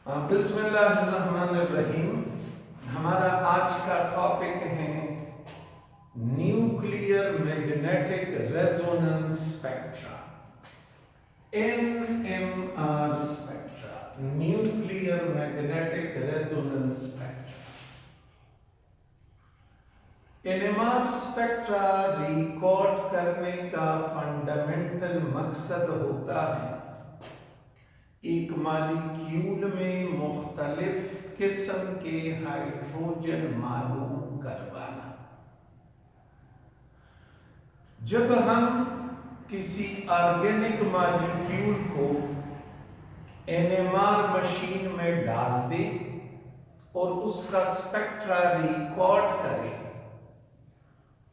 बिस्मिल्लाहिर्रहमानिर्रहीम। हमारा आज का टॉपिक है nuclear magnetic resonance spectra, NMR spectra, nuclear magnetic resonance spectra. NMR spectra record करने का फंडामेंटल मकसद होता है एक मॉलिक्यूल में मुख्तलिफ किस्म के हाइड्रोजन मालूम करवाना। जब हम किसी ऑर्गेनिक मॉलिक्यूल को NMR मशीन में डाल दें और उसका स्पेक्ट्रा रिकॉर्ड करें,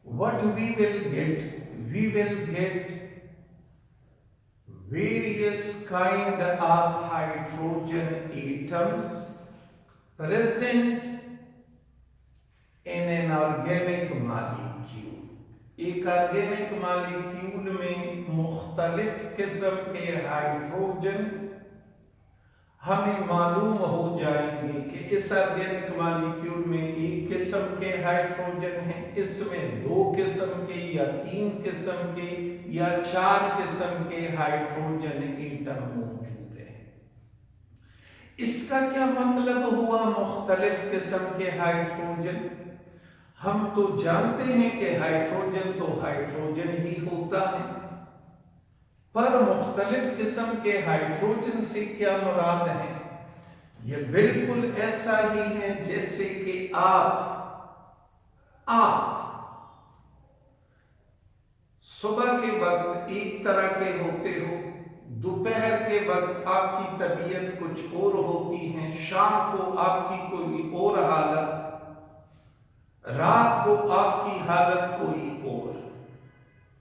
what we will get various kind of hydrogen atoms present in an organic molecule। एक ऑर्गेनिक मॉलिक्यूल में मुख्तलिफ किस्म के हाइड्रोजन हमें मालूम हो जाएंगे कि इस ऑर्गेनिक मॉलिक्यूल में एक किस्म के हाइड्रोजन है, इसमें 2 किस्म के या 3 किस्म के या 4 किस्म के हाइड्रोजन एटम मौजूद हैं। इसका क्या मतलब हुआ मुख्तलिफ किस्म के हाइड्रोजन? हम तो जानते हैं कि हाइड्रोजन तो हाइड्रोजन ही होता है, पर मुख्तलिफ किस्म के हाइड्रोजन से क्या मुराद है? यह बिल्कुल ऐसा ही है जैसे कि आप सुबह के वक्त एक तरह के होते हो, दोपहर के वक्त आपकी तबीयत कुछ और होती है, शाम को आपकी कोई और हालत, रात को आपकी हालत कोई और।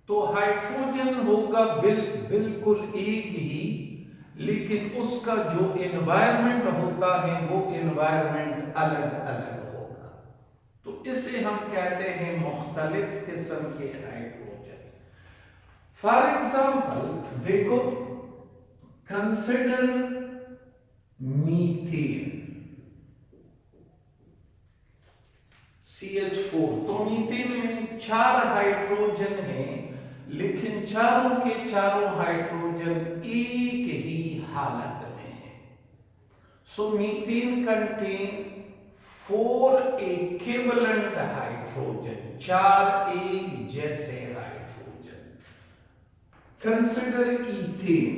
तो हाइड्रोजन होगा बिल्कुल एक ही, लेकिन उसका जो एनवायरनमेंट होता है वो एनवायरनमेंट अलग अलग होगा। तो इसे हम कहते हैं मुख्तलिफ किस्म के हाइड्रोजन। फॉर एग्जाम्पल देखो, कंसिडर मीथेन CH4। तो मीथेन में 4 हाइड्रोजन हैं, लेकिन चारों के चारों हाइड्रोजन एक ही हालत में है। सो मीथेन कंटेन 4 इक्विवेलेंट हाइड्रोजन, 4 एक जैसे हाइड्रोजन। Consider ethane.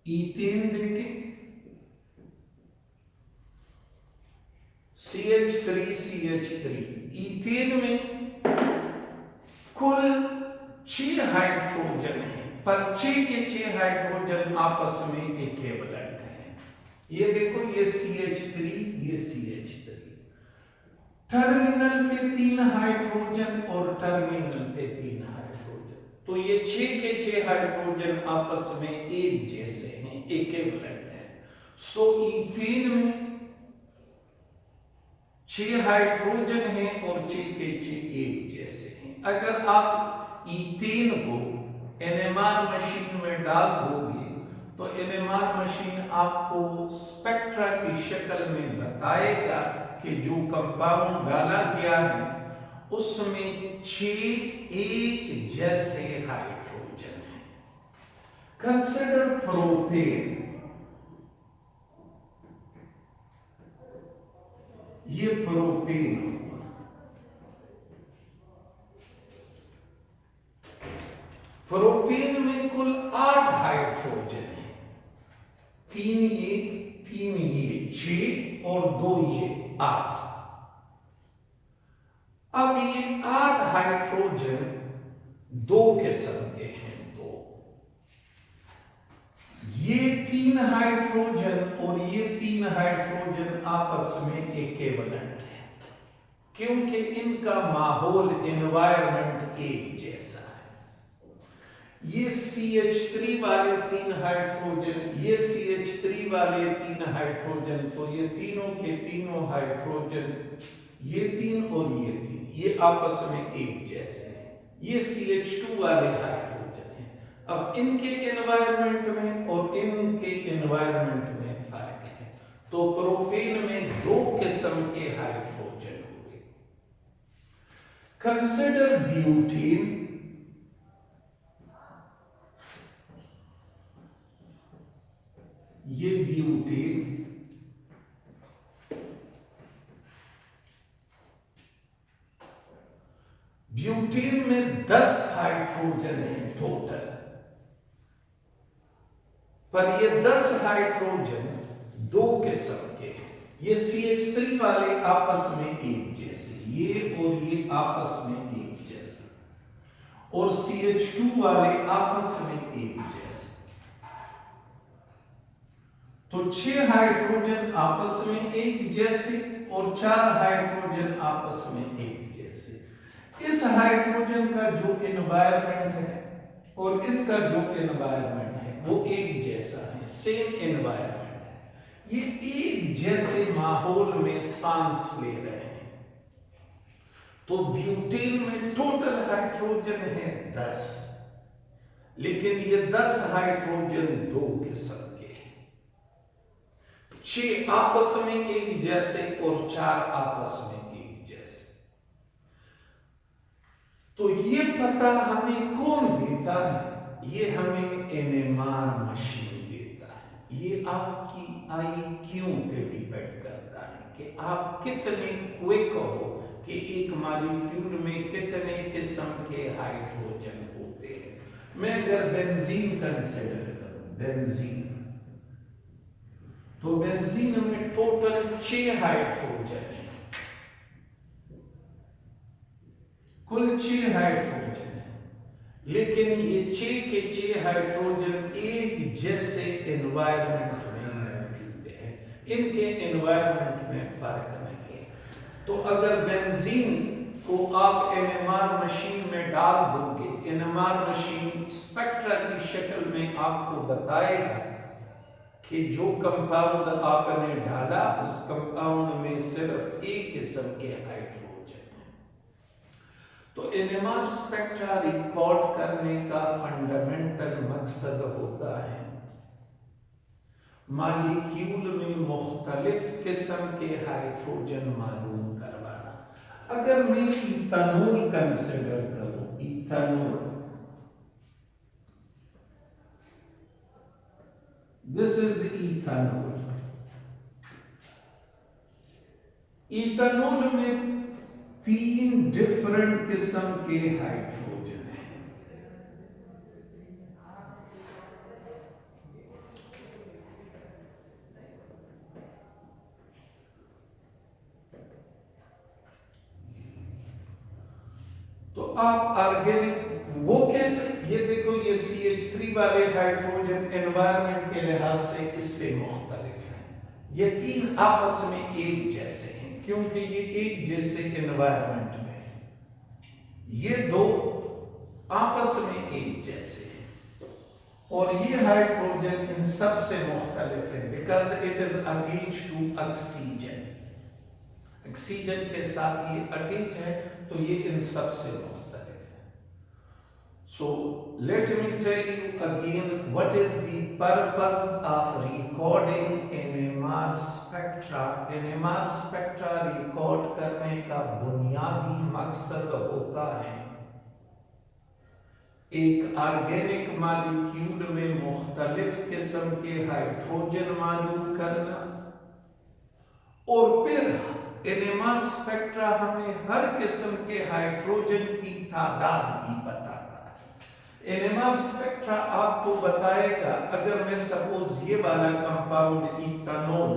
ईथेन देखें, CH3 ईथेन में कुल 6 हाइड्रोजन हैं, पर 6 के 6 हाइड्रोजन आपस में इक्विवेलेंट हैं। ये देखो, ये CH3, ये CH3। टर्मिनल पे 3 हाइड्रोजन और टर्मिनल पे 3 हाइड्रोजन, तो ये 6 के 6 हाइड्रोजन आपस में एक जैसे हैं, इक्विवेलेंट हैं। सो ईथेन में 6 हाइड्रोजन हैं और 6 के 6 एक जैसे हैं। अगर आप ईथेन को NMR मशीन में डाल दोगे तो NMR मशीन आपको स्पेक्ट्रा की शक्ल में बताएगा कि जो कंपाउंड डाला गया है उसमें 6 एक जैसे हाइड्रोजन हैं। Consider propane. ये प्रोपेन। प्रोपेन में कुल 8 हाइड्रोजन हैं, 3 ये 6 और 2 ये 8। अब ये 8 हाइड्रोजन 2 किस्म के हैं, 2। ये 3 हाइड्रोजन और ये 3 हाइड्रोजन आपस में इक्विवेलेंट है, क्योंकि इनका माहौल एनवायरनमेंट एक जैसा है। ये CH3 वाले 3 हाइड्रोजन, ये CH3 वाले 3 हाइड्रोजन, तो ये तीनों के तीनों हाइड्रोजन, ये 3 और ये 3, ये आपस में एक जैसे हैं। ये CH2 वाले हाइड्रोजन हैं। अब इनके एनवायरनमेंट में और इनके एनवायरनमेंट में फर्क है। तो प्रोपेन में 2 किस्म के हाइड्रोजन हुए। कंसिडर ब्यूटेन, ये ब्यूटेन, ब्यूटेन में 10 हाइड्रोजन है टोटल, पर ये 10 हाइड्रोजन 2 किस्म के हैं। ये CH3 वाले आपस में एक जैसे, ये और ये आपस में एक जैसे, और CH2 वाले आपस में एक जैसे। तो 6 हाइड्रोजन आपस में एक जैसे और 4 हाइड्रोजन आपस में एक जैसे। इस हाइड्रोजन का जो एनवायरनमेंट है और इसका जो एनवायरनमेंट है वो एक जैसा है, सेम एनवायरनमेंट है। ये एक जैसे माहौल में सांस ले रहे हैं। तो ब्यूटेन में टोटल हाइड्रोजन है 10, लेकिन ये 10 हाइड्रोजन 2 किस्म के हैं। 6 आपस में एक जैसे और 4 आपस में एक जैसे। तो ये पता हमें कौन देता है? ये हमें एनएमआर मशीन देता है। ये आपकी IQ पे डिपेंड करता है कि आप कितने क्विक हो कि एक मॉलिक्यूल में कितने किस्म के हाइड्रोजन होते हैं। मैं अगर बेंजीन कंसिडर करूं, बेंजीन, तो बेंजीन में टोटल 6 हाइड्रोजन है, कुल 6 हाइड्रोजन है, लेकिन ये 6 के 6 हाइड्रोजन एक जैसे एनवायरनमेंट में मौजूद है। इनके एनवायरनमेंट में फर्क नहीं है। तो अगर बेंजीन को आप एनएमआर मशीन में डाल दोगे, एनएमआर मशीन स्पेक्ट्रा की शक्ल में आपको बताएगा कि जो कंपाउंड आपने डाला उस कंपाउंड में सिर्फ एक किस्म के हाइड्रोजन है। तो एनएमआर स्पेक्ट्रा रिकॉर्ड करने का फंडामेंटल मकसद होता है मॉलिक्यूल में मुख्तलिफ किस्म के हाइड्रोजन मालूम करवाना। अगर मैं इथानॉल कंसिडर करूं, ethanol, this is ethanol. Ethanol में 3 डिफरेंट किस्म के हाइड्रोजन हैं। तो आप ऑर्गेनिक वो कैसे, ये देखो ये CH3 वाले हाइड्रोजन एनवायरनमेंट के लिहाज से इससे मुख्तलिफ हैं। ये 3 आपस में एक जैसे हैं क्योंकि ये एक जैसे एनवायरनमेंट में है। ये 2 आपस में एक जैसे हैं और ये हाइड्रोजन इन सब से मुख्तलिफ है because it is attached to oxygen. Oxygen के साथ ये अटैच है तो ये इन सब से मुख्तलिफ है। So let me tell you again what is the purpose of recording NMR spectra. NMR spectra record करने का बुनियादी मकसद होता है एक ऑर्गेनिक मॉलिक्यूल में मुख्तलिफ किस्म के हाइड्रोजन मालूम करना, और फिर NMR स्पेक्ट्रा हमें हर किस्म के हाइड्रोजन की तादाद भी बताता है। NMR स्पेक्ट्रा आपको बताएगा, अगर मैं सपोज ये वाला कंपाउंड इथानॉल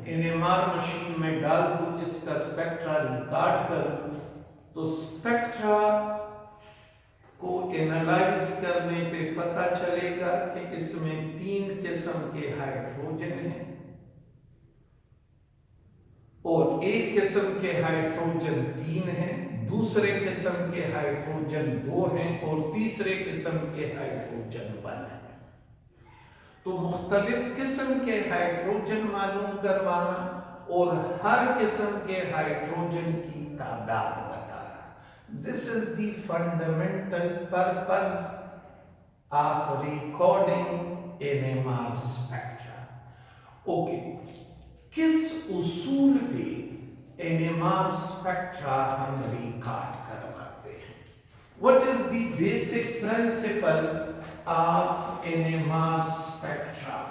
NMR मशीन में डाल दूं, इसका स्पेक्ट्रा रिकॉर्ड करूं, तो स्पेक्ट्रा को एनालाइज करने पे पता चलेगा कि इसमें 3 किस्म के हाइड्रोजन हैं और एक किस्म के हाइड्रोजन 3 हैं, दूसरे किस्म के हाइड्रोजन 2 हैं और तीसरे किस्म के हाइड्रोजन 1 है। तो मुख्तलिफ किस्म के हाइड्रोजन मालूम करवाना और हर किस्म के हाइड्रोजन की तादाद बताना, this is the fundamental purpose of recording NMR spectra. Okay, किस उसूल पे एनएमआर स्पेक्ट्रा हम रिकॉर्ड करवाते हैं? What is the basic principle of NMR spectra?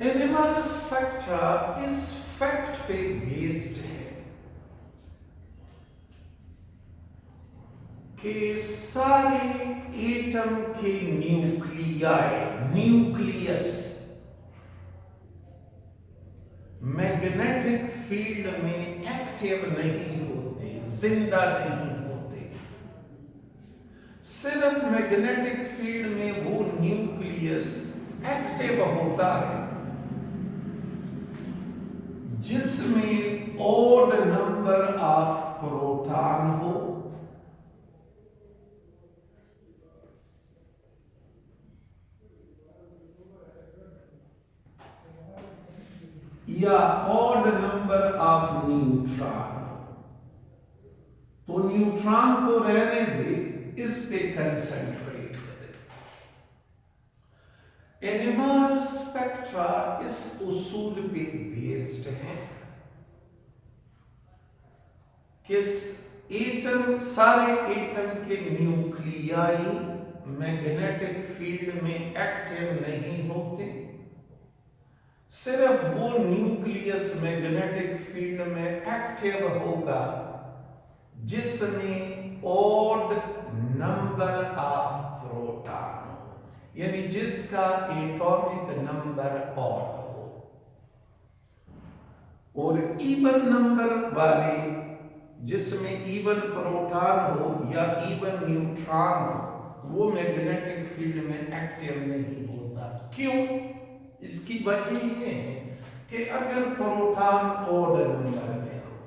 NMR spectra इस फैक्ट पे बेस्ड है कि सारे एटम के न्यूक्लियस मैग्नेटिक फील्ड में एक्टिव नहीं होते, जिंदा नहीं होते। सिर्फ मैग्नेटिक फील्ड में वो न्यूक्लियस एक्टिव होता है जिसमें ऑड नंबर ऑफ प्रोटॉन हो या ऑड नंबर ऑफ न्यूट्रॉन। तो न्यूट्रॉन को रहने दे, इस पे कंसंट्रेट करें। एनएमआर स्पेक्ट्रा इस उसूल पे बेस्ड है कि एटम, सारे एटम के न्यूक्लियाई मैग्नेटिक फील्ड में एक्टिव नहीं होते। सिर्फ वो न्यूक्लियस मैग्नेटिक फील्ड में एक्टिव होगा जिसमें ऑड नंबर ऑफ प्रोटॉन हो, यानी जिसका एटॉमिक नंबर ऑड हो। और इवन नंबर वाले, जिसमें इवन प्रोटॉन हो या इवन न्यूट्रॉन हो, वो मैग्नेटिक फील्ड में एक्टिव नहीं होता। क्यों? इसकी वजह यह है कि अगर प्रोटॉन ऑड नंबर में हो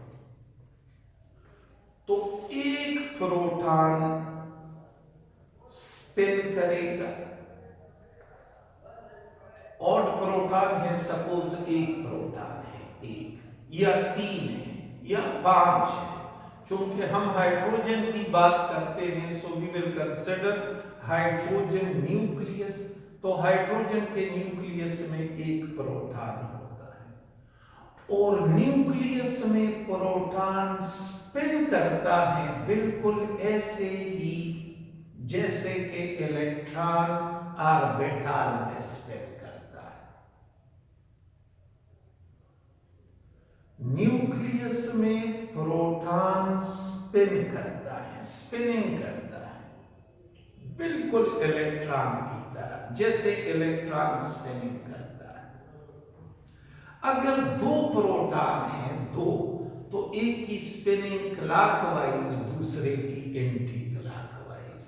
तो एक प्रोटॉन स्पिन करेगा। ऑड प्रोटॉन है, सपोज एक प्रोटॉन है, एक या तीन है या पांच है। चूंकि हम हाइड्रोजन की बात करते हैं, so we will consider hydrogen nucleus. तो हाइड्रोजन के न्यूक्लियस में एक प्रोटॉन होता है और न्यूक्लियस में प्रोटॉन स्पिन करता है बिल्कुल ऐसे ही जैसे कि इलेक्ट्रॉन ऑर्बिटल में स्पिन करता है। न्यूक्लियस में प्रोटॉन स्पिन करता है, स्पिनिंग करता है बिल्कुल इलेक्ट्रॉन की तरह, जैसे इलेक्ट्रॉन स्पिनिंग करता है। अगर दो प्रोटॉन हैं, दो, तो एक की स्पिनिंग क्लॉकवाइज, दूसरे की एंटी क्लॉकवाइज,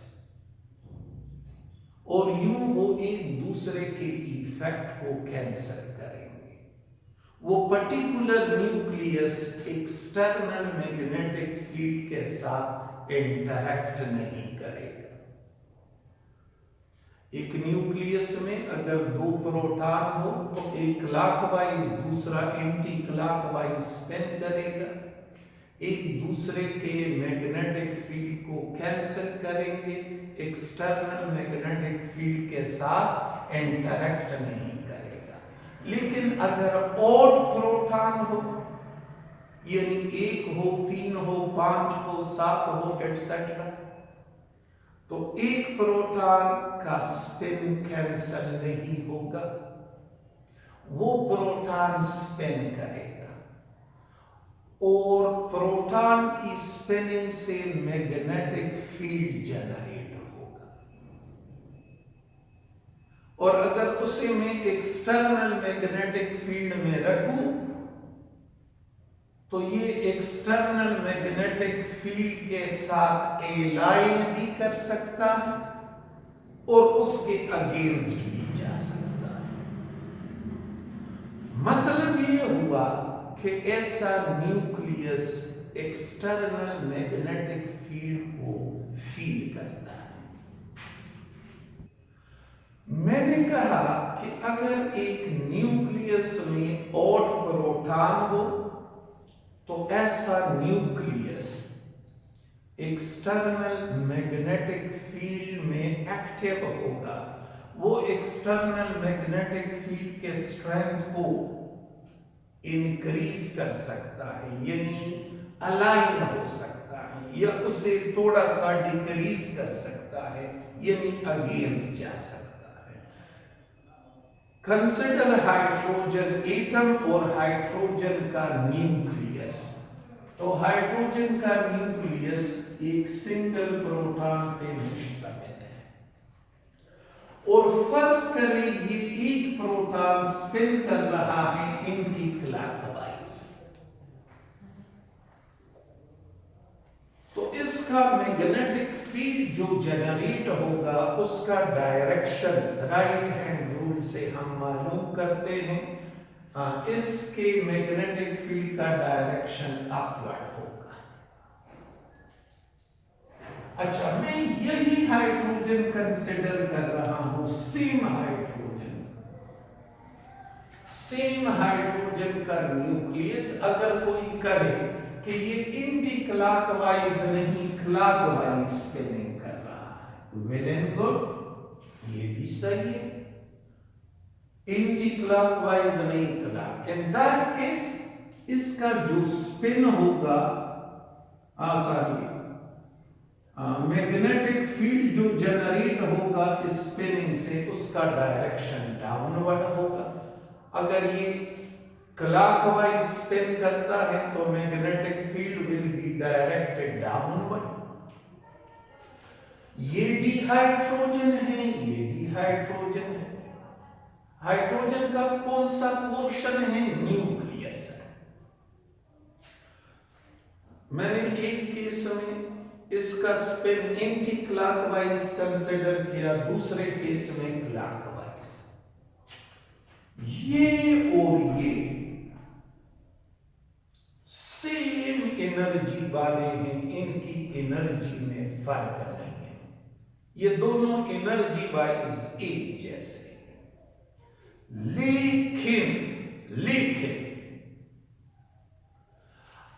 और यूं वो एक दूसरे के इफेक्ट को कैंसिल करेंगे। वो particular nucleus external magnetic field के साथ इंटरैक्ट नहीं करेगा। एक न्यूक्लियस में अगर दो प्रोटॉन हो तो एक क्लॉकवाइज, दूसरा एंटी क्लॉकवाइज स्पिन करेगा, एक दूसरे के मैग्नेटिक फील्ड को कैंसिल करेंगे, एक्सटर्नल मैग्नेटिक फील्ड के साथ इंटरैक्ट नहीं करेगा। लेकिन अगर ऑड प्रोटॉन हो, यानी एक हो, तीन हो, पांच हो, सात हो, एटसेट्रा, तो एक प्रोटॉन का स्पिन कैंसल नहीं होगा, वो प्रोटॉन स्पिन करेगा और प्रोटॉन की स्पिनिंग से मैग्नेटिक फील्ड जनरेट होगा। और अगर उसे मैं एक्सटर्नल मैग्नेटिक फील्ड में रखूं तो ये एक्सटर्नल मैग्नेटिक फील्ड के साथ एलाइन भी कर सकता है और उसके अगेंस्ट भी जा सकता है। मतलब ये हुआ कि ऐसा न्यूक्लियस एक्सटर्नल मैग्नेटिक फील्ड को फील करता है। मैंने कहा कि अगर एक न्यूक्लियस में ऑड प्रोटॉन हो तो ऐसा न्यूक्लियस एक्सटर्नल मैग्नेटिक फील्ड में एक्टिव होगा। वो एक्सटर्नल मैग्नेटिक फील्ड के स्ट्रेंथ को इंक्रीज कर सकता है, यानी अलाइन हो सकता है, या उसे थोड़ा सा डिक्रीज कर सकता है, यानी अगेंस्ट जा सकता है। कंसिडर हाइड्रोजन एटम और हाइड्रोजन का न्यूक्लियस। तो हाइड्रोजन का न्यूक्लियस एक सिंगल प्रोटॉन पे मुश्तमिल है, और फर्ज करें ये एक प्रोटॉन स्पिन कर रहा है एंटी क्लॉकवाइज। तो इसका मैग्नेटिक फील्ड जो जनरेट होगा उसका डायरेक्शन राइट हैंड रूल से हम मालूम करते हैं। इसके मैग्नेटिक फील्ड का डायरेक्शन अपवर्ड होगा। अच्छा, मैं यही हाइड्रोजन कंसिडर कर रहा हूं, सेम हाइड्रोजन का न्यूक्लियस। अगर कोई कहे कि ये एंटी क्लॉकवाइज नहीं क्लॉकवाइज स्पिनिंग कर रहा है, वेल एंड गुड, ये भी सही है। एंटी क्लॉकवाइज नहीं क्लॉक, इन दैट केस इसका जो स्पिन होगा मैग्नेटिक फील्ड जो जनरेट होगा स्पिनिंग से, उसका डायरेक्शन डाउनवर्ड होगा। अगर ये क्लॉकवाइज स्पिन करता है तो magnetic field will be directed downward. ये भी हाइड्रोजन है, ये भी हाइड्रोजन है। हाइड्रोजन का कौन सा पोर्शन है? न्यूक्लियस है। मैंने एक केस में इसका स्पिन एंटी क्लॉकवाइज कंसिडर किया, दूसरे केस में क्लॉकवाइज। ये और ये सेम एनर्जी वाले हैं, इनकी एनर्जी में फर्क नहीं है, ये दोनों एनर्जी वाइज एक जैसे हैं। लेकिन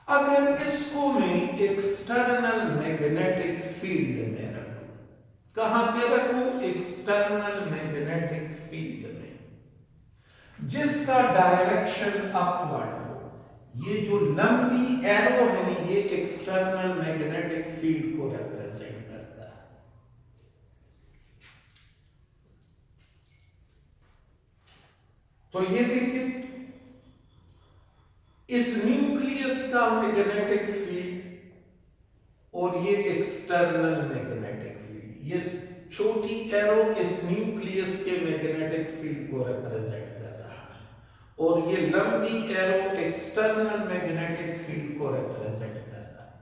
अगर इसको मैं एक्सटर्नल मैग्नेटिक फील्ड में रखूं, कहां पे रखूं? एक्सटर्नल मैग्नेटिक फील्ड में, जिसका डायरेक्शन अपवर्ड हो। ये जो लंबी एरो है ये एक्सटर्नल मैग्नेटिक फील्ड को रिप्रेजेंट करता है। तो ये देखिए, इस न्यूक्लियस का मैग्नेटिक फील्ड और ये एक्सटर्नल मैग्नेटिक फील्ड, ये छोटी एरो इस न्यूक्लियस के मैग्नेटिक फील्ड को रिप्रेजेंट कर रहा है, और ये लंबी एरो एक्सटर्नल मैग्नेटिक फील्ड को रिप्रेजेंट कर रहा है।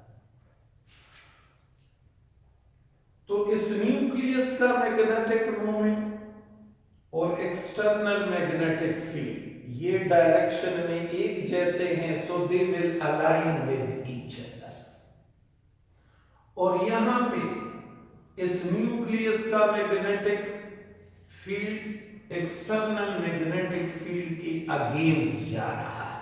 तो इस न्यूक्लियस का मैग्नेटिक मोमेंट और एक्सटर्नल मैग्नेटिक फील्ड ये डायरेक्शन में एक जैसे हैं, so they will align with each other. और यहां पे इस न्यूक्लियस का magnetic field external magnetic field के अगेंस्ट जा रहा है।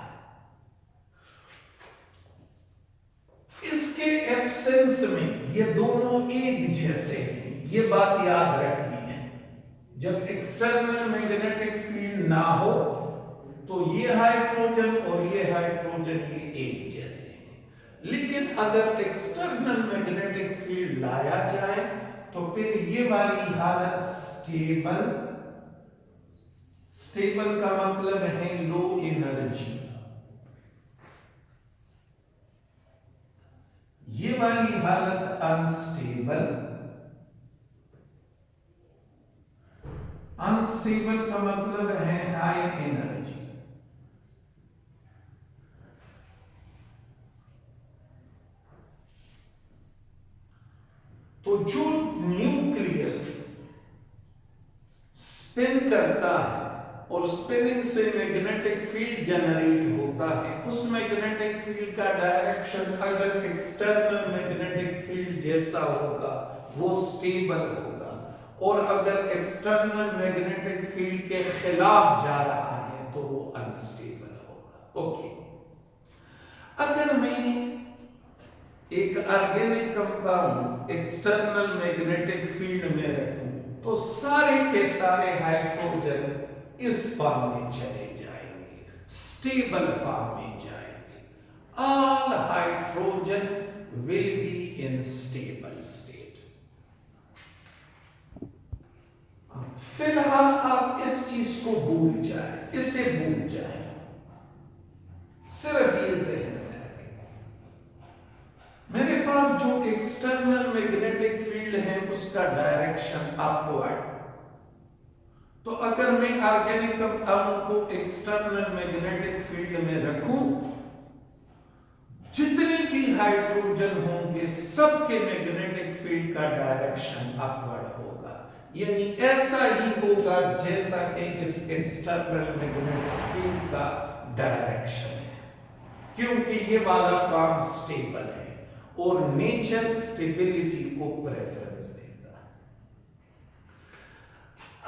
इसके एब्सेंस में ये दोनों एक जैसे हैं, ये बात याद रखनी है। जब एक्सटर्नल मैग्नेटिक फील्ड ना हो तो ये हाइड्रोजन और ये हाइड्रोजन ये एक जैसे हैं। लेकिन अगर एक्सटर्नल मैग्नेटिक फील्ड लाया जाए तो फिर ये वाली हालत स्टेबल का मतलब है लो एनर्जी, ये वाली हालत अनस्टेबल का मतलब है हाई एनर्जी। तो जो न्यूक्लियस स्पिन करता है और स्पिनिंग से मैग्नेटिक फील्ड जनरेट होता है, उस मैग्नेटिक फील्ड का डायरेक्शन अगर एक्सटर्नल मैग्नेटिक फील्ड जैसा होगा वो स्टेबल होगा, और अगर एक्सटर्नल मैग्नेटिक फील्ड के खिलाफ जा रहा है तो वो अनस्टेबल होगा। ओके, अगर मैं एक organic compound external magnetic field में रखूं तो सारे के सारे हाइड्रोजन इस फॉर्म में चले जाएंगे, स्टेबल फॉर्म में जाएंगे। All hydrogen will be in stable state. फिलहाल आप इस चीज को भूल जाए, इसे भूल जाए, सिर्फ ये ज़हन में रखें। मेरे पास जो एक्सटर्नल मैग्नेटिक फील्ड है उसका डायरेक्शन अपवर्ड। तो अगर मैं ऑर्गेनिक कंपाउंड को एक्सटर्नल मैग्नेटिक फील्ड में रखूं, जितने भी हाइड्रोजन होंगे सबके मैग्नेटिक फील्ड का डायरेक्शन अपवर्ड होगा। यानी ऐसा ही होगा जैसा कि इस एक्सटर्नल मैग्नेटिक फील्ड का डायरेक्शन है, क्योंकि ये वाला फॉर्म स्टेबल है और नेचर स्टेबिलिटी को प्रेफरेंस देता है।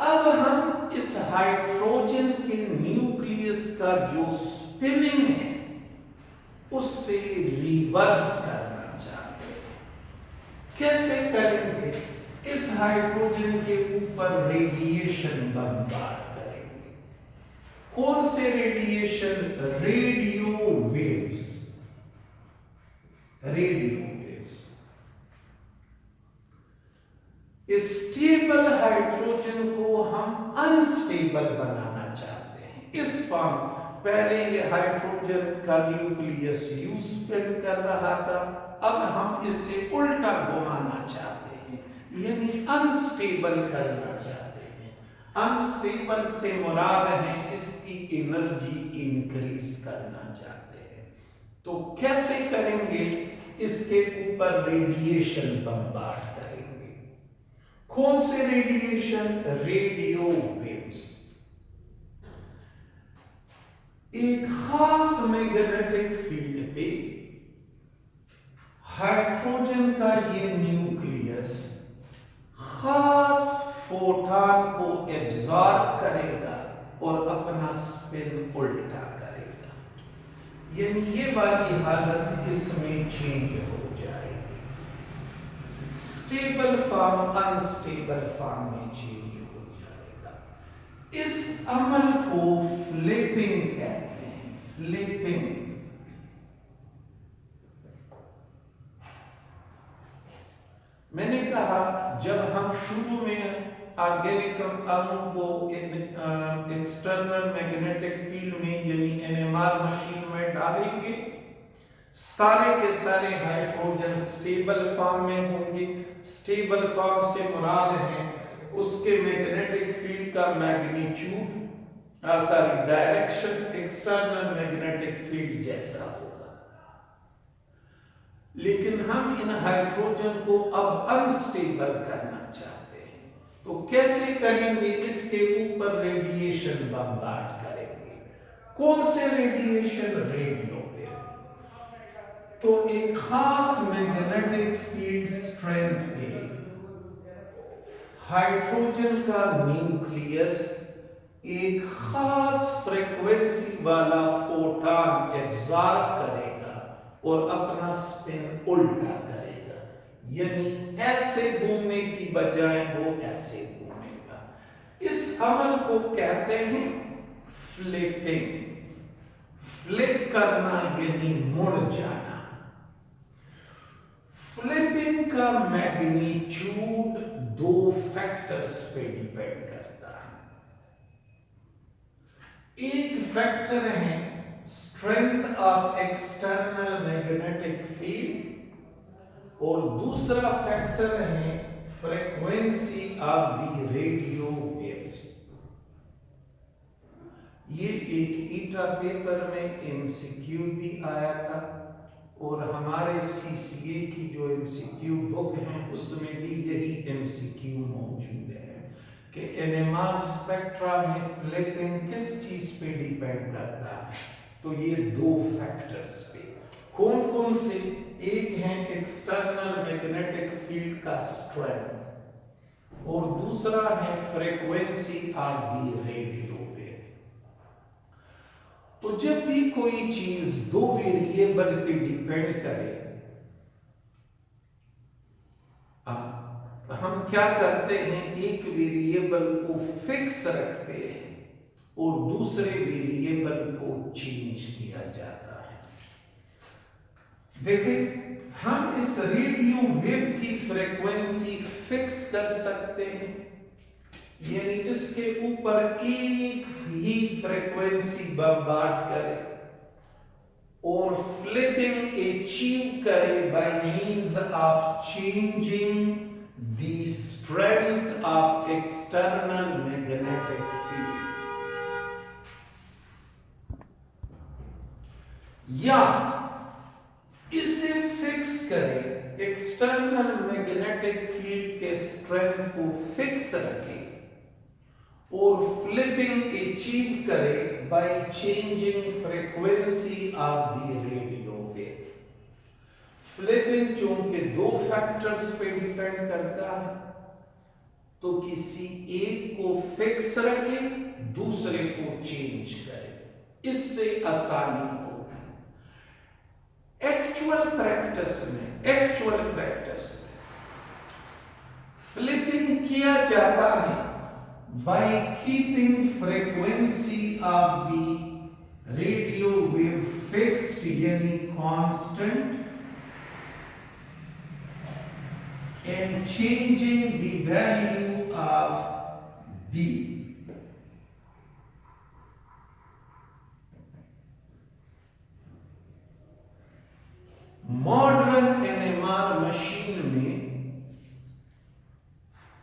अब हम इस हाइड्रोजन के न्यूक्लियस का जो स्पिनिंग है उससे रिवर्स करना चाहते हैं। कैसे करेंगे? इस हाइड्रोजन के ऊपर रेडिएशन बमबार्ड करेंगे। कौन से radiation? Radio waves. Radio waves. Stable hydrogen को हम अनस्टेबल बनाना चाहते हैं। इस फॉर्म, पहले ये हाइड्रोजन का न्यूक्लियस यू स्पिन कर रहा था, अब हम इसे उल्टा घुमाना चाहते हैं, यानी अनस्टेबल करना चाहते हैं। अनस्टेबल से मुराद है इसकी एनर्जी इंक्रीज करना चाहते हैं। तो कैसे करेंगे? इसके ऊपर रेडिएशन बमबार्ड करेंगे। कौन से रेडिएशन? Radio waves. एक खास मैग्नेटिक फील्ड पे हाइड्रोजन का ये न्यूक्लियस खास फोटॉन को एब्जॉर्ब करेगा और अपना स्पिन उल्टा करेगा। यानी ये वाली हालत इसमें चेंज हो जाएगी। स्टेबल फॉर्म अनस्टेबल फॉर्म में चेंज हो जाएगा। इस अमल को फ्लिपिंग कहते हैं। फ्लिपिंग। मैंने कहा जब हम शुरू में ऑर्गेनिक कंपाउंड को एक्सटर्नल मैग्नेटिक फील्ड में यानी एनएमआर मशीन में डालेंगे, सारे के सारे हाइड्रोजन स्टेबल फॉर्म में होंगे। स्टेबल फॉर्म से मुराद है उसके मैग्नेटिक फील्ड का magnitude direction external magnetic field जैसा होगा। लेकिन हम इन हाइड्रोजन को अब अनस्टेबल करना चाहते हैं, तो कैसे करेंगे? इसके ऊपर रेडिएशन बमबार्ड करेंगे। कौन से रेडिएशन? Radio wave. तो एक खास मैग्नेटिक फील्ड स्ट्रेंथ पे हाइड्रोजन का न्यूक्लियस एक खास फ्रीक्वेंसी वाला फोटॉन एब्जॉर्ब करेगा और अपना स्पिन उल्टा करेगा। यानी ऐसे घूमने की बजाय वो ऐसे घूमेगा। इस अमल को कहते हैं फ्लिपिंग। फ्लिप करना यानी मुड़ जाना। फ्लिपिंग का मैग्नीट्यूड दो फैक्टर्स पे डिपेंड करता है। एक फैक्टर है strength of external magnetic field और दूसरा फैक्टर है frequency of the radio waves. ये एक ईटा पेपर में एमसीक्यू भी आया था और हमारे सीसीए की जो एमसीक्यू बुक है उसमें भी यही एमसीक्यू मौजूद है कि एनएमआर स्पेक्ट्रा में फ्लिपिंग किस चीज पे डिपेंड करता है। तो ये दो फैक्टर्स पे। कौन कौन से? एक है एक्सटर्नल मैग्नेटिक फील्ड का स्ट्रेंथ और दूसरा है frequency of the radio wave. तो जब भी कोई चीज दो वेरिएबल पे डिपेंड करे, हम क्या करते हैं, एक वेरिएबल को फिक्स रखते हैं और दूसरे वेरिएबल को चेंज किया जाता है। देखिए, हम इस रेडियो वेव की फ्रीक्वेंसी फिक्स कर सकते हैं, यानी इसके ऊपर एक ही फ्रीक्वेंसी बर्बाद करें और फ्लिपिंग अचीव करे by means of changing the strength of external magnetic field, या इसे फिक्स करें, एक्सटर्नल मैग्नेटिक फील्ड के स्ट्रेंथ को फिक्स रखें और फ्लिपिंग अचीव करे by changing frequency of the radio wave. Flipping चूंकि दो फैक्टर्स पे डिपेंड करता है, तो किसी एक को फिक्स रखे, दूसरे को चेंज करे, इससे आसानी होगी। एक्चुअल प्रैक्टिस में फ्लिपिंग किया जाता है by keeping frequency of the radio wave fixed, यानी constant, and changing the value of B. Modern NMR machine में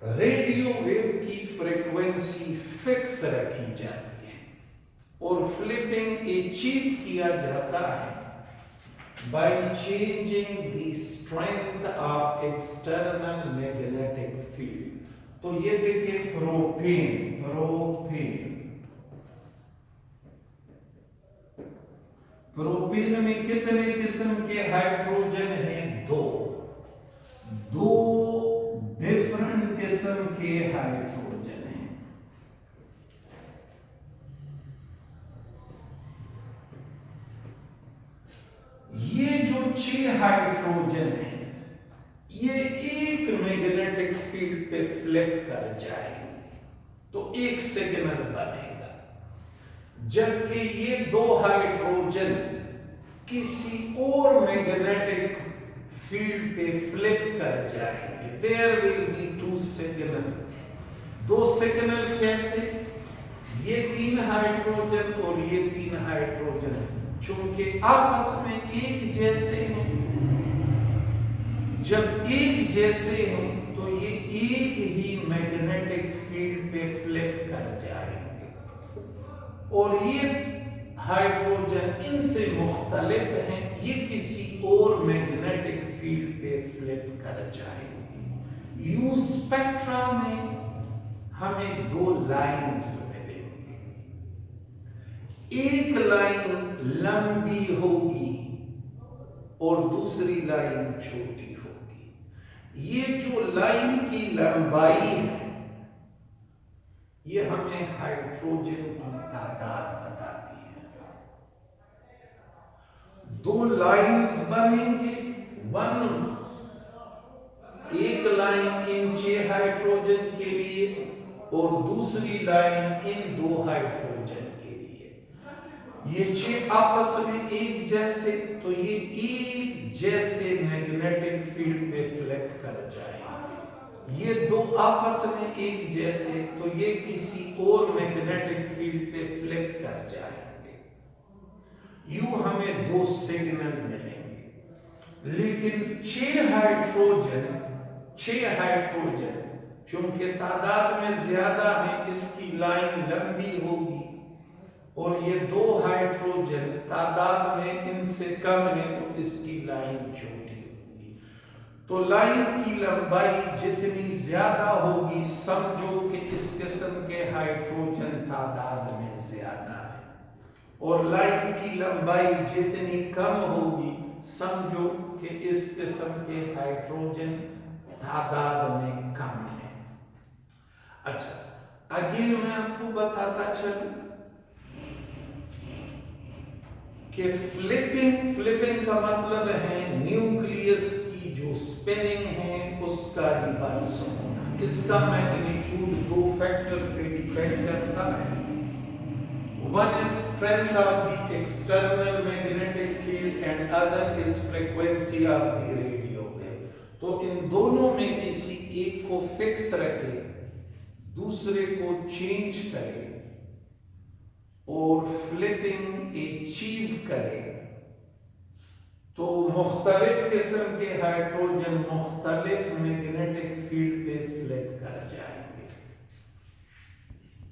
रेडियो वेव की फ्रीक्वेंसी फिक्स रखी जाती है और फ्लिपिंग अचीव किया जाता है by changing the strength of external magnetic field. तो ये देखिए, प्रोपेन में कितने किस्म के हाइड्रोजन हैं? दो डिफरेंट किस्म के हाइड्रोजन हैं। ये जो 6 हाइड्रोजन हैं, ये एक मैग्नेटिक फील्ड पे फ्लिप कर जाएंगे तो एक सिग्नल बनेगा, जबकि ये 2 हाइड्रोजन किसी और मैग्नेटिक फील्ड पे फ्लिप कर जाएंगे। There will be 2 signal. 2 signal कैसे? ये 3 हाइड्रोजन और ये 3 हाइड्रोजन चूंकि आपस में एक जैसे हैं, जब एक जैसे हैं तो ये एक ही मैग्नेटिक फील्ड पे फ्लिप कर जाएंगे, और ये हाइड्रोजन इनसे मुख्तलिफ हैं, ये किसी और मैग्नेटिक फील्ड पे फ्लिप कर जाएंगे। यू स्पेक्ट्रा में हमें 2 लाइंस मिलेंगे, एक लाइन लंबी होगी और दूसरी लाइन छोटी होगी। ये जो लाइन की लंबाई है, ये हमें हाइड्रोजन की तादाद बताती है। 2 लाइंस बनेंगे, एक लाइन इन 6 हाइड्रोजन के लिए और दूसरी लाइन इन 2 हाइड्रोजन के लिए। ये 6 आपस में एक जैसे, तो ये एक जैसे मैग्नेटिक फील्ड पे फ्लिप कर जाएंगे। ये 2 आपस में एक जैसे, तो ये किसी और मैग्नेटिक फील्ड पे फ्लिप कर जाएंगे। यूं हमें 2 सिग्नल मिलेंगे। लेकिन 6 हाइड्रोजन चूंकि तादाद में ज्यादा है, इसकी लाइन लंबी होगी, और ये 2 हाइड्रोजन तादाद में इनसे कम है, तो इसकी लाइन छोटी होगी। तो लाइन की लंबाई जितनी ज्यादा होगी, समझो कि इस किस्म के हाइड्रोजन तादाद में ज्यादा है, और लाइन की लंबाई जितनी कम होगी, समझो कि इस किस्म के हाइड्रोजन तादाद में कम है। अच्छा, अगेन मैं आपको बताता चलूं कि फ्लिपिंग का मतलब है न्यूक्लियस की जो स्पिनिंग है उसका रिवर्स होना। इसका मैग्नीट्यूड दो फैक्टर पे डिपेंड करता है। One is strength of the external magnetic field and other is frequency of the radio wave. तो इन दोनों में किसी एक को फिक्स रखे, दूसरे को चेंज करे और फ्लिपिंग अचीव करे तो मुख्तलिफ किस्म के हाइड्रोजन मुख्तलिफ मैग्नेटिक फील्ड पे फ्लिप कर जाए।